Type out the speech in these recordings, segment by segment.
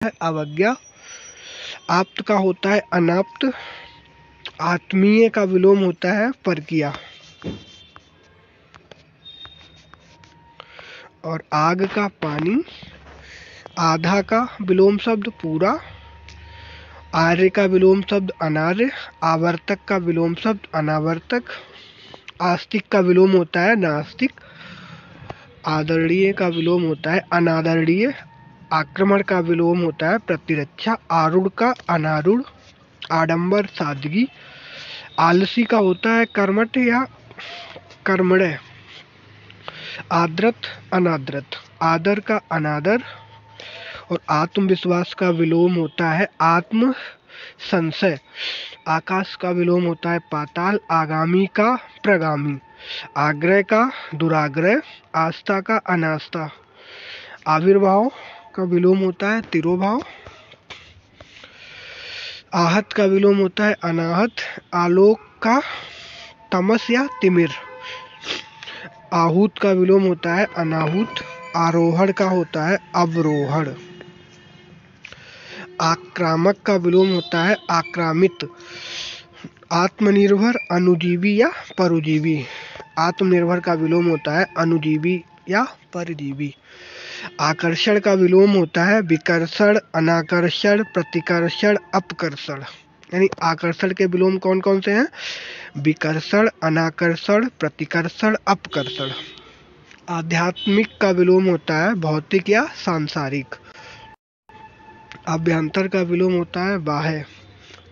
है अवज्ञा। आप्त का होता है अनाप्त। आत्मीय का विलोम होता है परकीया। और आग का पानी। आधा का विलोम शब्द पूरा। आर्य का विलोम शब्द अनार्य। आवर्तक का विलोम शब्द अनावर्तक। आस्तिक का विलोम होता है नास्तिक। आदरणीय का विलोम होता है अनादरणीय। आक्रमण का विलोम होता है प्रतिरक्षा। आरूढ़ का अनारूढ़। आडंबर सादगी। आलसी का होता है कर्मठ या कर्मण्य। आदृत अनादृत। आदर का अनादर। और आत्मविश्वास का विलोम होता है आत्म संशय। आकाश का विलोम होता है पाताल। आगामी का प्रगामी। आग्रह का दुराग्रह। आस्था का अनास्था। आविर्भाव का विलोम होता है तिरोभाव। आहत का विलोम होता है अनाहत। आलोक का तमस या तिमिर। आहूत का विलोम होता है अनाहूत। आरोहण का होता है अवरोहण। आक्रामक का विलोम होता है आक्रामित। आत्मनिर्भर अनुजीवी या परोजीवी। आत्मनिर्भर का विलोम होता है अनुजीवी या परजीवी। आकर्षण का विलोम होता है विकर्षण अनाकर्षण प्रतिकर्षण अपकर्षण। यानी आकर्षण के विलोम कौन कौन से हैं? विकर्षण अनाकर्षण प्रतिकर्षण अपकर्षण। आध्यात्मिक का विलोम होता है भौतिक या सांसारिक। अभ्यंतर का विलोम होता है बाह्य।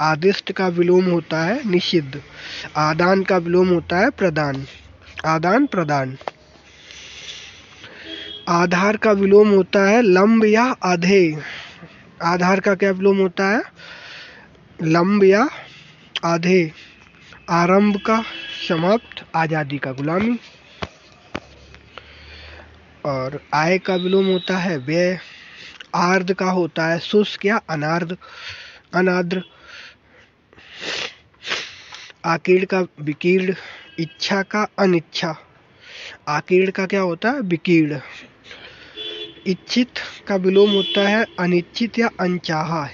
आदिष्ट का विलोम होता है निषिद्ध। आदान का विलोम होता है प्रदान। आदान प्रदान। आधार का विलोम होता है लंब या आधेय। आधार का क्या विलोम होता है? लंब या आधेय। आरंभ का समाप्त। आजादी का गुलामी। और आय का विलोम होता है व्यय। आर्द्र का होता है शुष्क या अनार्द्र अनाद्र। आकीर्ण का विकीर्ण। इच्छा का अनिच्छा। आकीर्ण का क्या होता है? विकीर्ण। इच्छित का विलोम होता है अनिश्चित या अनचाहा।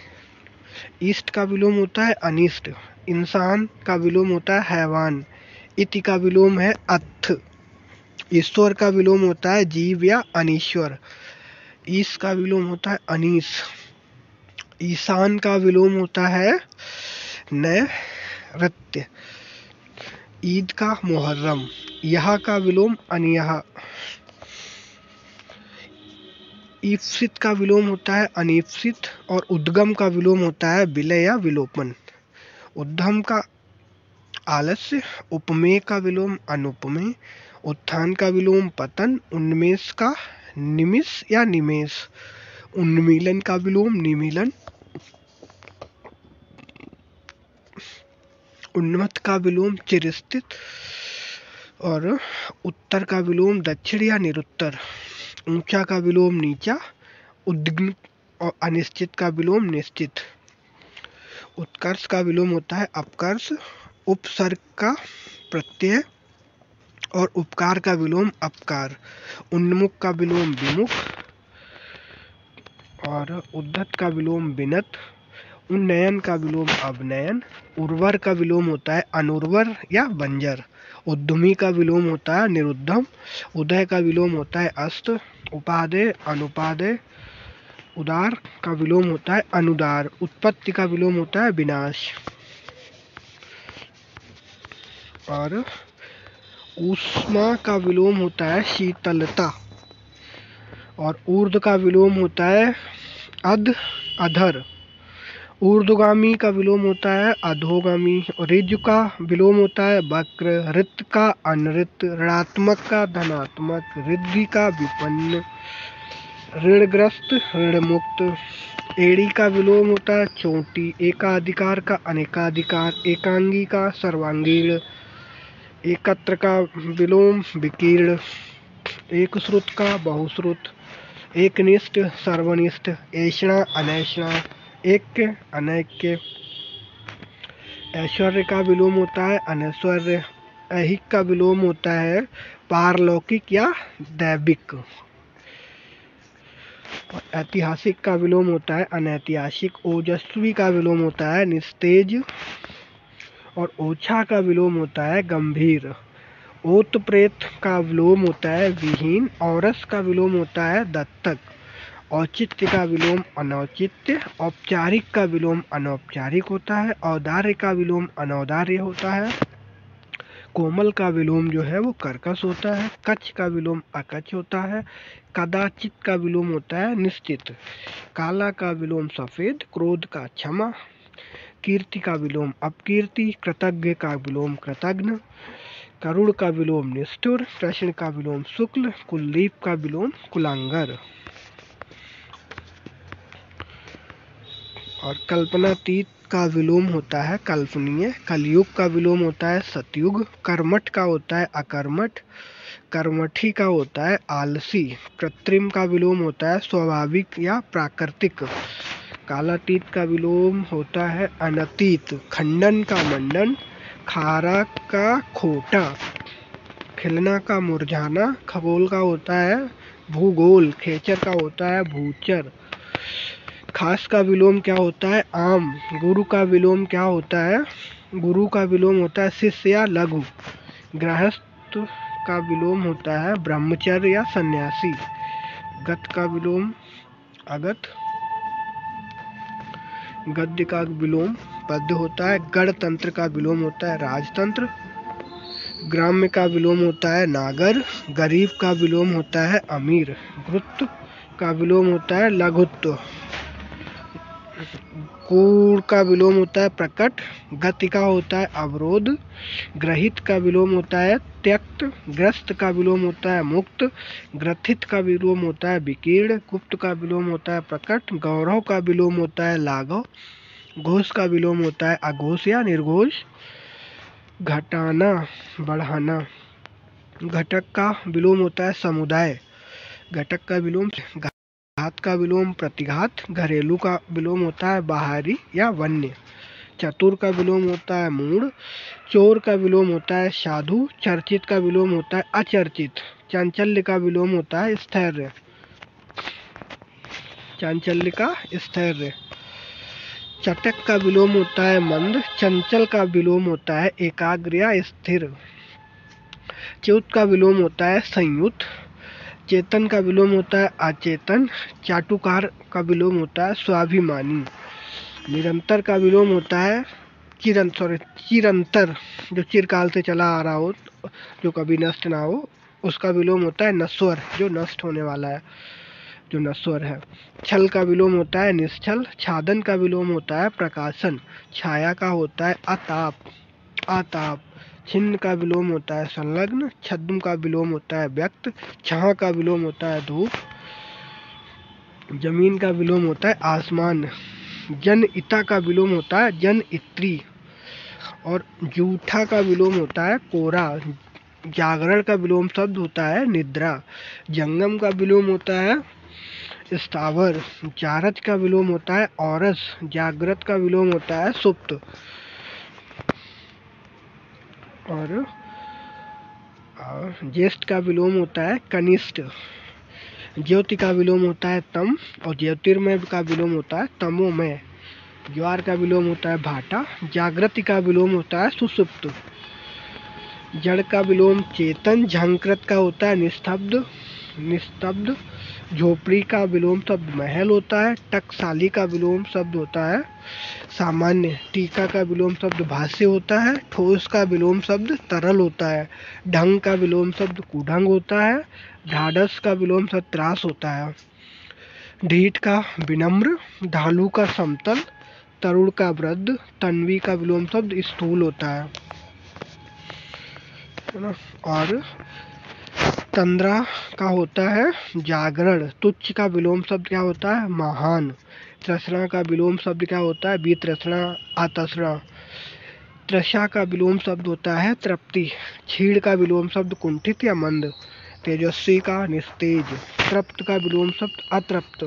इष्ट का विलोम होता है अनिष्ट। इंसान का विलोम होता है हैवान। इति का विलोम है अथ। ईश्वर का विलोम होता है जीव या अनीश्वर। ईश का विलोम होता है अनीस। ईशान का विलोम होता है नैऋत्य। ईद का मुहर्रम। यह का विलोम अनियह। ईप्सित का विलोम होता है अनीप्सित। और उद्गम का विलोम होता है विलय या विलोपन। उद्धम का आलस्य। उपमेय का विलोम अनुपमेय। उत्थान का विलोम पतन। उन्मेष का निमिष या निमेष। उन्मीलन का विलोम निमीलन। उन्मत्त का विलोम चिरस्थित। और उत्तर का विलोम दक्षिण या निरुत्तर। ऊंचा का विलोम नीचा। उद्विग्न और अनिश्चित का विलोम निश्चित। उत्कर्ष का विलोम होता है अपकर्ष। उपसर्ग का प्रत्यय। और उपकार का विलोम अपकार। उन्मुख का विलोम विमुख। और उद्धत का विलोम विनत। उन्नयन का विलोम अवनयन। उर्वर का विलोम होता है अनुर्वर या बंजर। उद्यमी का विलोम होता है निरुद्धम। उदय का विलोम होता है अस्त। उपादेय अनुपादेय। उदार का विलोम होता है अनुदार। उत्पत्ति का विलोम होता है विनाश। और ऊष्मा का विलोम होता है शीतलता। और ऊर्ध्व का विलोम होता है अध अधर। ऊर्ध्वगामी का विलोम होता है अधोगामी। ऋजु का विलोम होता है वक्र। ऋत का अनृत। ऋणात्मक का धनात्मक। रिद्धि का विपन्न। ऋणग्रस्त ऋण मुक्त। एड़ी का विलोम होता है चोटी। एकाधिकार का अनेकाधिकार। एकांगी का सर्वांगीण। एकत्र का विलोम विकीर्ण। एक श्रुत का बहुश्रुत। एकनिष्ठ सर्वनिष्ठ। ऐषणा अनैषणा। ऐक्य अनैक्य। ऐश्वर्य का विलोम होता है अनैश्वर्य। ऐहिक का विलोम होता है पारलौकिक या दैविक। और ऐतिहासिक का विलोम होता है अनैतिहासिक। ओजस्वी का विलोम होता है निस्तेज। और ओछा का विलोम होता है गंभीर। ओतप्रेत का विलोम होता है विहीन। औरस का विलोम होता है दत्तक। औचित्य का विलोम अनौचित्य। औपचारिक का विलोम अनौपचारिक होता है। औदार्य का विलोम अनौदार्य होता है। कोमल का विलोम जो है वो कर्कश होता है। कच्छ का विलोम अकच्छ होता है। कदाचित का विलोम होता है निश्चित। काला का विलोम सफेद। क्रोध का क्षमा। कीर्ति का विलोम अपकीर्ति। कृतज्ञ का विलोम कृतघ्न। करुण का विलोम निष्ठुर। कृष्ण का विलोम शुक्ल। कुलदीप का विलोम कुलांगर। और कल्पनातीत का विलोम होता है कल्पनीय। कलयुग का विलोम होता है सतयुग। कर्मठ का होता है अकर्मठ। कर्मठी का होता है आलसी। कृत्रिम का विलोम होता है स्वाभाविक या प्राकृतिक। कालातीत का विलोम होता है अनतीत। खंडन का मंडन। खारा का खोटा। खिलना का मुरझाना। खगोल का होता है भूगोल। खेचर का होता है भूचर। खास का विलोम क्या होता है आम। गुरु का विलोम क्या होता है गुरु का विलोम होता है शिष्य या लघु। गृहस्थ का विलोम होता है ब्रह्मचर्य या सन्यासी। गत का विलोम अगत। गद्य का विलोम पद्य होता है। गणतंत्र का विलोम होता है राजतंत्र। ग्राम्य का विलोम होता है नागर। गरीब का विलोम होता है अमीर। गुरुत्व का विलोम होता है लघुत्व। कूड़ का विलोम होता है प्रकट। गति का होता है अवरोध। ग्रहित का विलोम होता है त्यक्त। ग्रस्त का विलोम होता है मुक्त। ग्रथित का विलोम होता है विकीर्ण। गुप्त का विलोम होता है प्रकट। गौरव का विलोम होता है लाघव। घोष का विलोम होता है अघोष या निर्घोष। घटाना बढ़ाना। घटक का विलोम होता है समुदाय। घटक का विलोम घात का विलोम प्रतिघात। घरेलू का विलोम होता है बाहरी या वन्य। चतुर का विलोम होता है मूढ़। चोर का विलोम होता है साधु। चर्चित का विलोम होता है अचर्चित। चांचल्य का विलोम होता है स्थैर्य। चांचल्य का स्थैर्य। चटक का विलोम होता है मंद। चंचल का विलोम होता है एकाग्र या स्थिर। च्युत का विलोम होता है संयुत। चेतन का विलोम होता है अचेतन। चाटुकार का विलोम होता है स्वाभिमानी। निरंतर का विलोम होता है चिरंतर, जो चिरकाल से चला आ रहा हो, जो कभी नष्ट ना हो, उसका विलोम होता है नश्वर, जो नष्ट होने वाला है, जो नश्वर है। छल का विलोम होता है निश्चल। छादन का विलोम होता है प्रकाशन। छाया का होता है आताप। छिन्न का विलोम होता है संलग्न। छद्म का विलोम होता है व्यक्त। छाह का विलोम होता है धूप। जमीन का विलोम होता है आसमान। जनइता का विलोम होता है जनइत्री। और जूठा का विलोम होता है कोरा। जागरण का विलोम शब्द होता है निद्रा। जंगम का विलोम होता है स्थावर। जारज का विलोम होता है औरस। जागृत का विलोम होता है सुप्त। और ज्येष्ठ का विलोम होता है कनिष्ठ। ज्योति का विलोम होता है तम। और ज्योतिर्मय का विलोम होता है तमोमय। ज्वार का विलोम होता है भाटा। जागृति का विलोम होता है सुसुप्त। जड़ का विलोम चेतन। झंकृत का होता है निस्तब्ध। झोपड़ी का विलोम शब्द महल होता है। टकसाली का विलोम शब्द होता है सामान्य। टीका का विलोम शब्द भाष्य होता है। ठोस का विलोम शब्द तरल होता है। ढंग का विलोम शब्द कुढंग होता है। ढाढ़स का विलोम शब्द त्रास होता है। ढीठ का विनम्र। ढालू का समतल। तरुण का वृद्ध। तन्वी का विलोम शब्द स्थूल होता है ना। और तंद्रा का होता है जागरण। तुच्छ का विलोम शब्द क्या होता है महान। तृष्णा का विलोम शब्द क्या होता है वितृष्णा अतृष्णा। तृषा का विलोम शब्द होता है तृप्ति। क्षीण का विलोम शब्द कुंठित या मंद। तेजस्वी का निस्तेज। तृप्त का विलोम शब्द अतृप्त।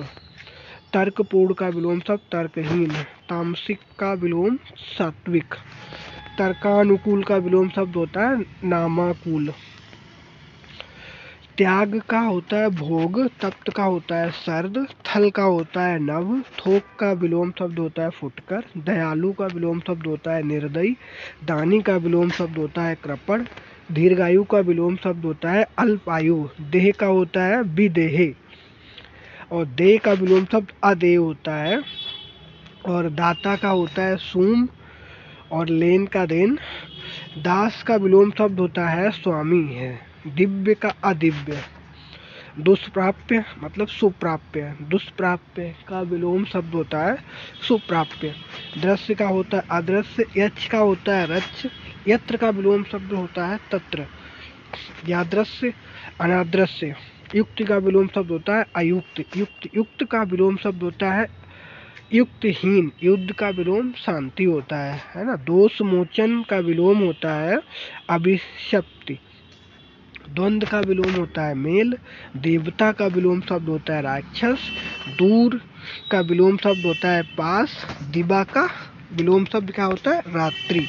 तर्कपूर्ण का विलोम शब्द तर्कहीन। तामसिक का विलोम सात्विक। तर्कानुकूल का विलोम शब्द होता है नामाकूल। त्याग का होता है भोग, तप्त का होता है सर्द, थल का होता है नभ, थोक का विलोम शब्द होता है फुटकर, दयालु का विलोम शब्द होता है निर्दयी, दानी का विलोम शब्द होता है कृपण, दीर्घायु का विलोम शब्द होता है अल्पायु, देह का होता है विदेहे, और देह का विलोम शब्द अदेह होता है, और दाता का होता है सूम, और लेन का देन। दास का विलोम शब्द होता है स्वामी है। दिव्य का अदिव्य। दुष्प्राप्य मतलब सुप्राप्य, दुष्प्राप्य का विलोम शब्द होता है सुप्राप्य। दृश्य का होता है अदृश्य, यक्ष का होता है रक्ष, यत्र का विलोम शब्द होता है तत्र, यादृश्य अनादृश्य। युक्ति का विलोम शब्द होता है अयुक्त, युक्त का विलोम शब्द होता है युक्तहीन, युद्ध का विलोम शांति होता है ना। दोष मोचन का विलोम होता है अभिशप्ति। द्वंद्व का विलोम होता है मेल। देवता का विलोम शब्द होता है राक्षस। दूर का विलोम शब्द होता है पास। दिवा का विलोम शब्द क्या होता है रात्रि।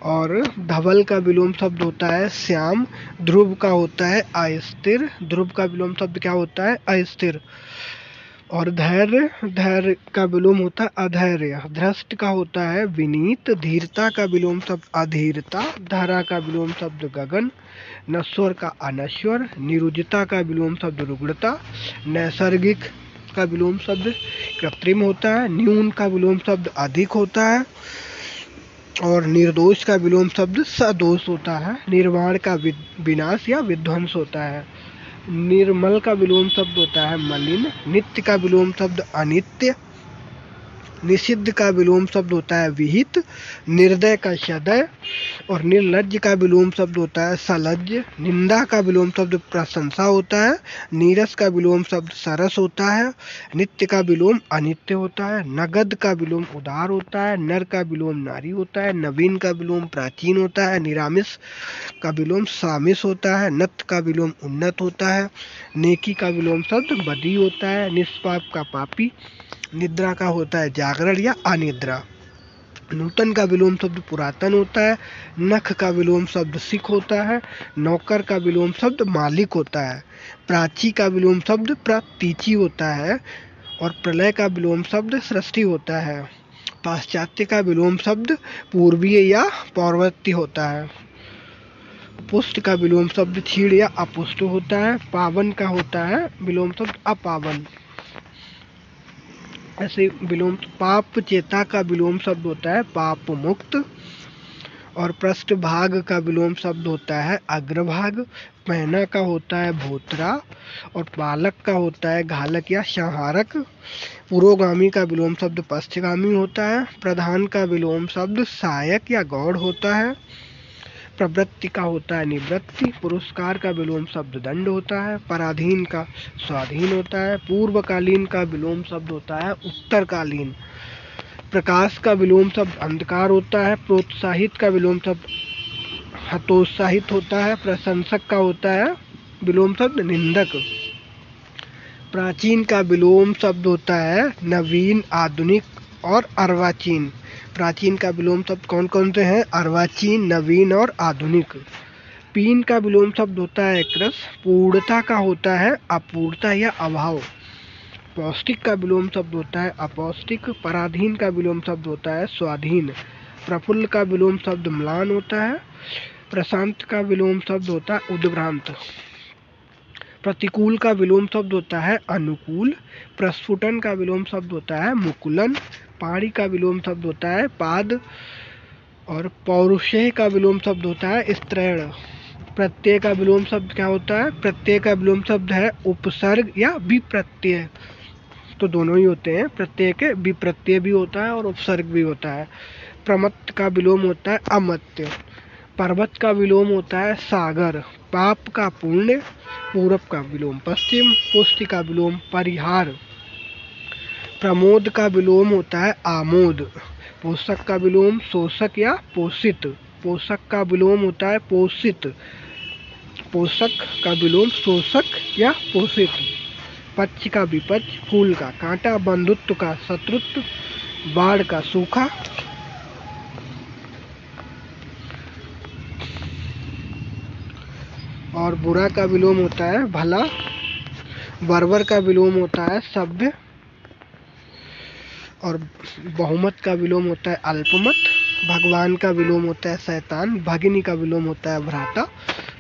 और धवल का विलोम शब्द होता है श्याम। ध्रुव का होता है अस्थिर, ध्रुव का विलोम शब्द क्या होता है अस्थिर। और धैर्य, धैर्य का विलोम होता है अधैर्य। धृष्ट का होता है विनीत। धीरता का विलोम शब्द अधीरता। धारा का विलोम शब्द गगन। नश्वर का अनश्वर। निरुजता का विलोम शब्द रुग्णता। नैसर्गिक का विलोम शब्द कृत्रिम होता है। न्यून का विलोम शब्द अधिक होता है। और निर्दोष का विलोम शब्द सदोष होता है। निर्वाण का विनाश या विध्वंस होता है। निर्मल का विलोम शब्द होता है मलिन। नित्य का विलोम शब्द अनित्य। निषिद्ध का विलोम शब्द होता है विहित। निर्दय का सदय। और निर्लज्ज का विलोम शब्द होता है सलज्ज। निंदा का विलोम शब्द प्रशंसा होता है। नीरस का विलोम शब्द सरस होता है। नित्य का विलोम अनित्य होता है। नगद का विलोम उदार होता है। नर का विलोम नारी होता है। नवीन का विलोम प्राचीन होता है। निरामिष का विलोम सामिस होता है। नत का विलोम उन्नत होता है। नेकी का विलोम शब्द बदी होता है। निष्पाप का पापी। निद्रा का होता है जागरण या अनिद्रा। नूतन का विलोम शब्द पुरातन होता है। नख का विलोम शब्द सिख होता है। नौकर का विलोम शब्द मालिक होता है। प्राची का विलोम शब्द प्रतीची होता है। और प्रलय का विलोम शब्द सृष्टि होता है। पाश्चात्य का विलोम शब्द पूर्वीय या पौर्वत्य होता है। पुष्ट का विलोम शब्द क्षीण या अपुष्ट होता है। पावन का होता है विलोम शब्द अपावन। ऐसे विलोम पाप चेता का विलोम शब्द होता है पाप मुक्त। और पृष्ठभाग का विलोम शब्द होता है अग्रभाग। पहना का होता है भोत्रा। और पालक का होता है घालक या संहारक। पुरोगामी का विलोम शब्द पश्चगामी होता है। प्रधान का विलोम शब्द सहायक या गौड़ होता है। प्रवृत्ति का होता है निवृत्ति। पुरस्कार का विलोम शब्द दंड होता है। पराधीन का स्वाधीन होता है। पूर्वकालीन का विलोम शब्द होता है उत्तरकालीन। प्रकाश का विलोम शब्द अंधकार होता है। प्रोत्साहित का विलोम शब्द हतोत्साहित होता है। प्रशंसक का होता है विलोम शब्द निंदक। प्राचीन का विलोम शब्द होता है नवीन, आधुनिक और अर्वाचीन। प्राचीन का विलोम शब्द कौन कौन से हैं? अर्वाचीन, नवीन और आधुनिक। पीन का विलोम शब्द होता है कृस। पूर्णता का होता है अपूर्णता या अभाव। पौष्टिक का विलोम शब्द होता है अपौष्टिक। पराधीन का विलोम शब्द होता है स्वाधीन। प्रफुल्ल का विलोम शब्द म्लान होता है। प्रशांत का विलोम शब्द होता है उद्भ्रांत। प्रतिकूल का विलोम शब्द होता है अनुकूल। प्रस्फुटन का विलोम शब्द होता है मुकुलन। पाणी का विलोम शब्द होता है पाद। और पौरुषेय का विलोम शब्द होता है स्त्रैण। प्रत्यय का विलोम शब्द क्या होता है? प्रत्यय का विलोम शब्द है उपसर्ग या विप्रत्यय, तो दोनों ही होते हैं। प्रत्यय के विप्रत्यय भी होता है और उपसर्ग भी होता है। प्रमत्त का विलोम होता है अमत्य। पर्वत का विलोम होता है सागर। पाप का पुण्य। पूरब का विलोम पश्चिम। पुष्टि का विलोम परिहार। प्रमोद का विलोम होता है आमोद। पोषक का विलोम शोषक या पोषित। पोषक का विलोम होता है पोषित। पोषक का विलोम शोषक या पोषित। पक्ष का विपक्ष। फूल का कांटा। बंधुत्व का शत्रुत्व। बाढ़ का सूखा। और बुरा का विलोम होता है भला। बर्बर का विलोम होता है सभ्य। और बहुमत का विलोम होता है अल्पमत। भगवान का विलोम होता है शैतान। भगिनी का विलोम होता है भ्राता।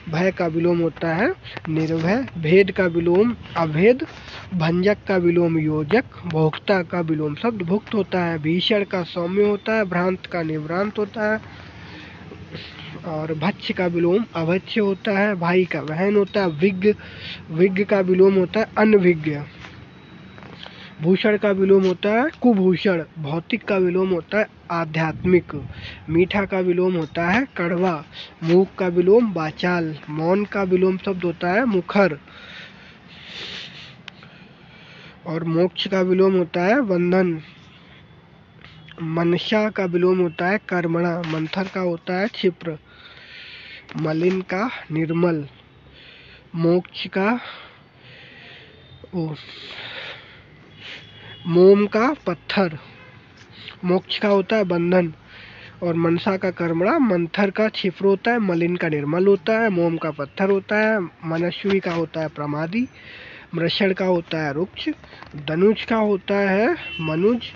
भय का विलोम होता है निर्भय। भेद का विलोम अभेद। भंजक का विलोम योजक। भोक्ता का विलोम शब्द भुक्त होता है। भीषण का सौम्य होता है। भ्रांत का निभ्रांत होता है। और भक्ष्य का विलोम अभक्ष्य होता है। भाई का बहन होता है। विज्ञ का विलोम होता है अनविज्ञ। भूषण का विलोम होता है कुभूषण। भौतिक का विलोम होता है आध्यात्मिक। मीठा का विलोम होता है कड़वा। मूक का विलोम वाचाल। मौन का विलोम शब्द होता है मुखर। और मोक्ष का विलोम होता है बंधन। मनसा का विलोम होता है कर्मणा। मंथर का होता है क्षिप्र। मलिन का निर्मल। मोक्ष का मोम का पत्थर। मोक्ष का होता है बंधन। और मनसा का कर्मणा। मंथर का क्षिप्र होता है। मलिन का निर्मल होता है। मोम का पत्थर होता है। मनस्वी का होता है प्रमादी। मृषण का होता है रुक्ष। धनुष का होता है मनुज।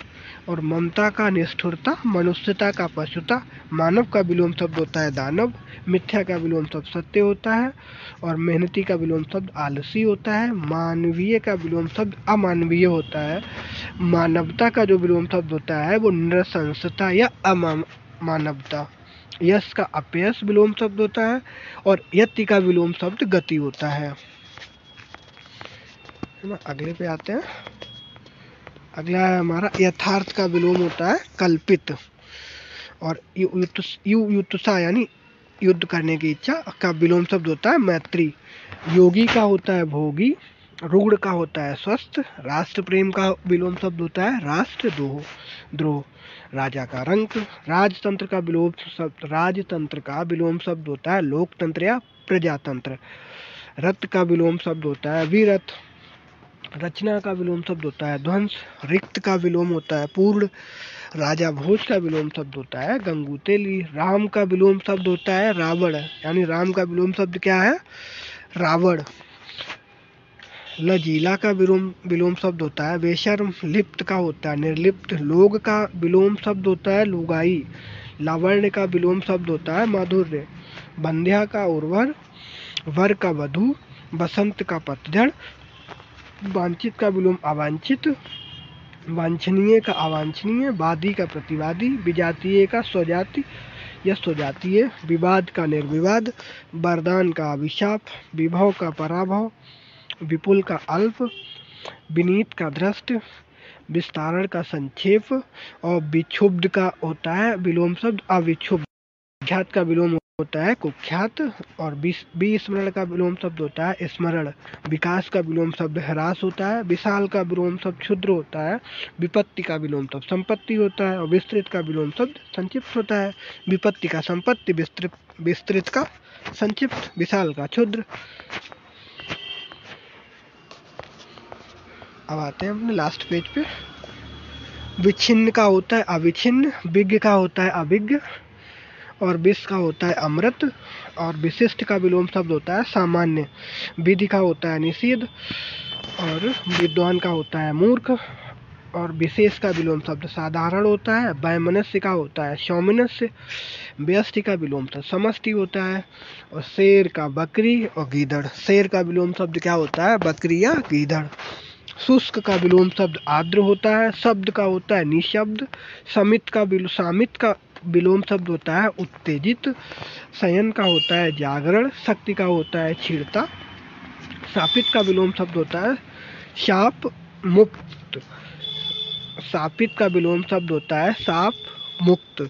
और ममता का निष्ठुरता। मनुष्यता का पशुता। मानव का विलोम शब्द होता है दानव। मिथ्या का विलोम शब्द सत्य होता है। और मेहनती का विलोम शब्द आलसी होता है। मानवीय का विलोम शब्द अमानवीय होता है। मानवता का जो विलोम शब्द होता है वो नृशंसता या अमानवता। यश का अपयश विलोम शब्द होता है। और यति का विलोम शब्द गति होता है ना। अगले पे आते हैं। अगला है हमारा यथार्थ का विलोम होता है कल्पित। और युत्सा यानी युद्ध करने की इच्छा का विलोम शब्द होता है मैत्री। योगी का होता है भोगी। रुग्ण का होता है स्वस्थ। राष्ट्र प्रेम का विलोम शब्द होता है राष्ट्र द्रोह। राजा का रंक। राजतंत्र का विलोम शब्द होता है लोकतंत्र या प्रजातंत्र। रथ का विलोम शब्द होता है वीरथ। रचना का विलोम शब्द होता है ध्वंस। रिक्त का विलोम होता है पूर्ण। राजा भोज का विलोम शब्द होता है गंगूतेली। राम का विलोम शब्द होता है रावण। यानी राम का विलोम शब्द क्या है रावण। लजीला का विलोम शब्द होता है बेशर्म। लिप्त का होता है निर्लिप्त। लोग का विलोम शब्द होता है लुगाई। लावण्य का विलोम शब्द होता है माधुर्य। बंध्या का उर्वर। वर का वधु। बसंत का पतझड़। वांछित का विलोम अवांछित। वांछनीय का अवांछनीय। वादी का प्रतिवादी। विजातीय का स्वजाति या स्वजातीय। विवाद का निर्विवाद। वरदान का अभिशाप। विभव का पराभव। विपुल का अल्प। विनीत का दृष्ट। विस्तारण का संक्षेप। और विक्षुब्ध का होता है विलोम शब्द अविक्षुब्ध। ख्यात का विलोम होता है कुख्यात। और विस्मरण का विलोम शब्द होता है स्मरण। विकास का विलोम शब्द ह्रास होता है। विशाल का विलोम शब्द क्षुद्र होता है। विपत्ति का विलोम शब्द संपत्ति होता है। और विस्तृत का विलोम शब्द संक्षिप्त होता है। विपत्ति का संपत्ति। विस्तृत का संक्षिप्त। विशाल का क्षुद्र। अब आते हैं अपने लास्ट पेज पे। विच्छिन्न का होता है अविच्छिन्न। विज्ञ का होता है अभिज्ञ। और विष का होता है अमृत। और विशिष्ट का विलोम शब्द होता है सामान्य। विधि का होता है निषेध। और विद्वान का होता है मूर्ख। और विशेष का विलोम शब्द साधारण होता है। वैमनस्य का होता है सौमनस्य। व्यष्टि का विलोम शब्द समष्टि होता है। और शेर का बकरी। और गीदड़। शेर का विलोम शब्द क्या होता है बकरी या गीदड़। शुष्क का विलोम शब्द आर्द्र होता है। शब्द का होता है निशब्द। सामित का विलोम शब्द होता है उत्तेजित। शयन का होता है जागरण। शक्ति का होता है क्षीणता। शापित का विलोम शब्द होता है शाप मुक्त। शापित का विलोम शब्द होता है शाप मुक्त।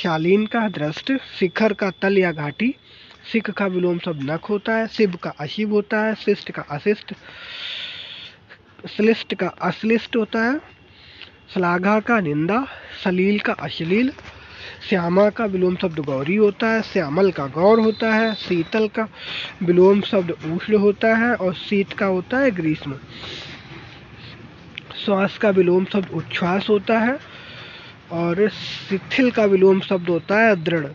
शालीन का दृष्ट। शिखर का तल या घाटी। सिख का विलोम शब्द नख होता है। शिव का अशिव होता है। शिष्ट का अशिष्ट। श्लिष्ट का अश्लिष्ट होता है। श्लाघा का निंदा। सलील का अश्लील। श्यामा का विलोम शब्द गौरी होता है। श्यामल का गौर होता है। शीतल का विलोम शब्द उष्ण होता है। और शीत का होता है ग्रीष्म। श्वास का विलोम शब्द उच्छ्वास होता है। और शिथिल का विलोम शब्द होता है दृढ़।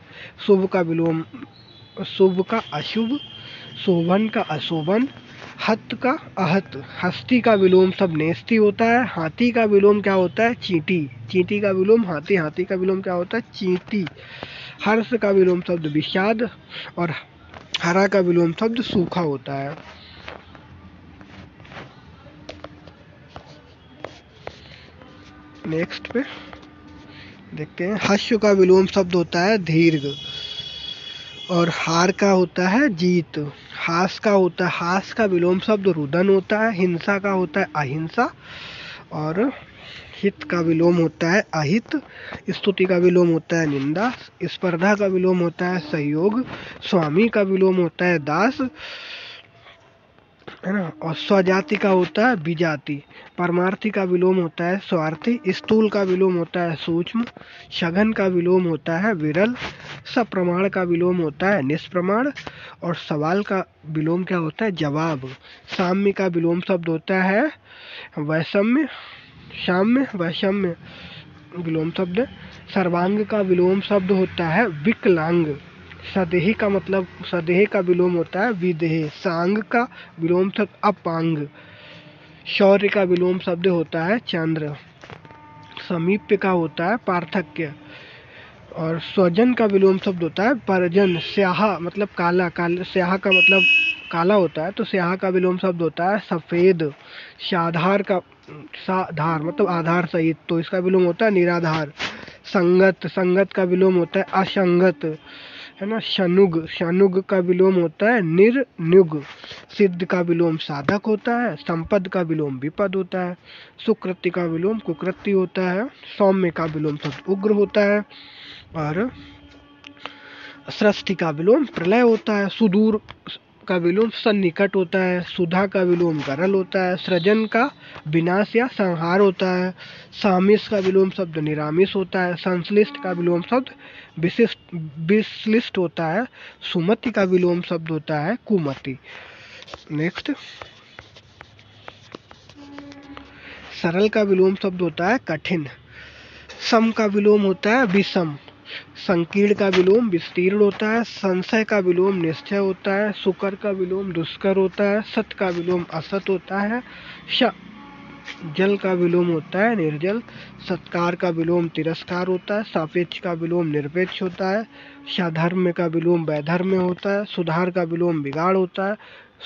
शुभ का अशुभ। शोभन का अशोभन, हत का अहत, हस्ती का विलोम शब्द नेस्ती होता है। हाथी का विलोम क्या होता है? चींटी। चींटी का विलोम हाथी, हाथी का विलोम क्या होता है? चींटी। हर्ष का विलोम शब्द विषाद और हरा का विलोम शब्द सूखा होता है। नेक्स्ट पे देखते हैं। हर्ष का विलोम शब्द होता है दीर्घ और हार का होता है जीत। हास का विलोम शब्द रुदन होता है। हिंसा का होता है अहिंसा और हित का विलोम होता है अहित। स्तुति का विलोम होता है निंदा। स्पर्धा का विलोम होता है सहयोग। स्वामी का विलोम होता है दास, है ना। और स्वजाति का होता है विजाति। परमार्थी का विलोम होता है स्वार्थी। स्थूल का विलोम होता है सूक्ष्म। सघन का विलोम होता है विरल। सप्रमाण का विलोम होता है निष्प्रमाण और सवाल का विलोम क्या होता है? जवाब। साम्य का विलोम शब्द होता है वैषम्य। साम्य वैषम्य विलोम शब्द। सर्वांग का विलोम शब्द होता है विकलांग। सदेही का मतलब, सदेह का विलोम होता है विदेह। सांग का विलोम शब्द अपांग। शौर्य का विलोम शब्द होता है चंद्र। समीप्य का होता है पार्थक्य और स्वजन का विलोम शब्द होता है परजन। स्याह मतलब काला, स्याह का मतलब काला होता है, तो स्याह का विलोम शब्द होता है सफेद। साधार का साधार मतलब आधार सहित, तो इसका विलोम होता है निराधार। संगत का विलोम होता है असंगत, है ना। शनुग का विलोम होता है निर्नुग। सिद्ध का विलोम साधक होता है। संपद का विलोम विपद होता है। सुकृति का विलोम कुकृति होता है। सौम्य का विलोम शब्द उग्र होता है और सृष्टि का विलोम प्रलय होता है। सुदूर का विलोम सन्निकट होता है। सुधा का विलोम गरल होता है। सृजन का विनाश या संहार होता है। सामिस का विलोम शब्द निरामिस होता है। संश्लिष्ट का विलोम शब्द विश्लिष्ट होता है। सुमति का विलोम शब्द होता है कुमति। नेक्स्ट, सरल का विलोम शब्द होता है कठिन। सम का विलोम होता है विषम। संकीर्ण का विलोम विस्तीर्ण होता है। संशय का विलोम निश्चय होता है। सुकर का विलोम दुष्कर होता है। सत का विलोम असत होता है। जल का विलोम होता है निर्जल। सत्कार का विलोम तिरस्कार होता है। सापेक्ष का विलोम निरपेक्ष होता है। साधर्म्य का विलोम वैधर्म्य होता है। सुधार का विलोम बिगाड़ होता है।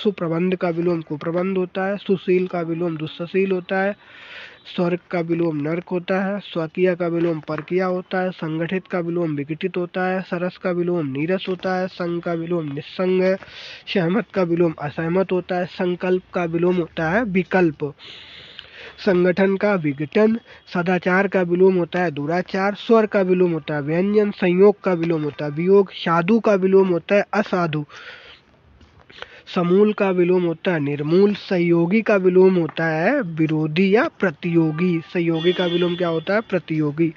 सुप्रबंध का विलोम कुप्रबंध होता है। सुशील का विलोम दुस्सशील होता है। स्वर्ग का विलोम नर्क होता है। स्वकीय का विलोम परकीय होता है। संगठित का विलोम विघटित होता है। सरस का विलोम नीरस होता है। संग का विलोम निस्संग है। सहमत का विलोम असहमत होता है। संकल्प का विलोम होता है विकल्प। संगठन का विघटन। सदाचार का विलोम होता है दुराचार। स्वर का विलोम होता है व्यंजन। संयोग का विलोम होता है वियोग। साधु का विलोम होता है असाधु। समूल का विलोम होता है निर्मूल। सहयोगी का विलोम होता है विरोधी या प्रतियोगी। सहयोगी का विलोम क्या होता है? प्रतियोगी।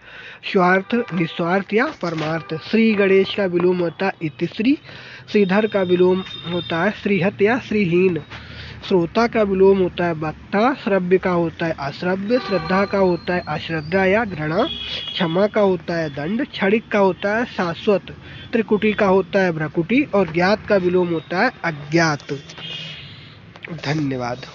स्वार्थ निस्वार्थ या परमार्थ। श्री गणेश का विलोम होता है इतिश्री। श्रीधर का विलोम होता है श्रीहत या श्रीहीन। श्रोता का विलोम होता है वक्ता। श्रव्य का होता है अश्रव्य। श्रद्धा का होता है अश्रद्धा या घृणा। क्षमा का होता है दंड। क्षणिक का होता है शाश्वत। त्रिकुटी का होता है भ्रकुटी और ज्ञात का विलोम होता है अज्ञात। धन्यवाद।